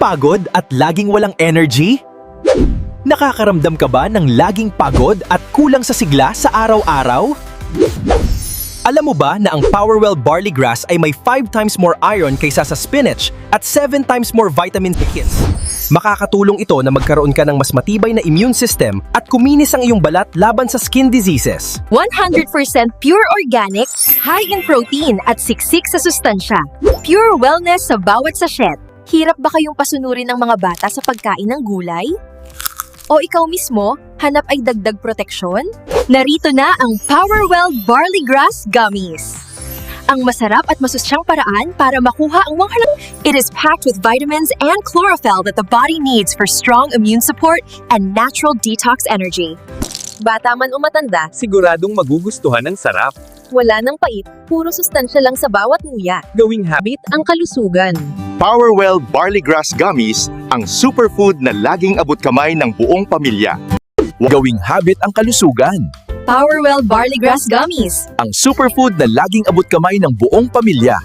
pagod at laging walang energy? Nakakaramdam ka ba ng laging pagod at kulang sa sigla sa araw-araw? Alam mo ba na ang Powerwell Barley Grass ay may 5 times more iron kaysa sa spinach at 7 times more vitamin C? Makakatulong ito na magkaroon ka ng mas matibay na immune system at kuminis ang iyong balat laban sa skin diseases. 100% pure organic, high in protein at siksik sa sustansya. Pure wellness sa bawat sachet. Hirap ba kayong pasunurin ng mga bata sa pagkain ng gulay? O ikaw mismo, hanap ay dagdag proteksyon? Narito na ang Powerwell Barley Grass Gummies. Ang masarap at masustansyang paraan para makuha ang It is packed with vitamins and chlorophyll that the body needs for strong immune support and natural detox energy. Bata man o matanda, Siguradong magugustuhan ng sarap. wala nang pait, puro sustansya lang sa bawat nguya. Gawing habit Ang kalusugan. Powerwell Barley Grass Gummies, ang superfood na laging abot kamay ng buong pamilya. Gawing habit ang kalusugan. Powerwell Barley Grass Gummies. Ang superfood na laging abot kamay ng buong pamilya.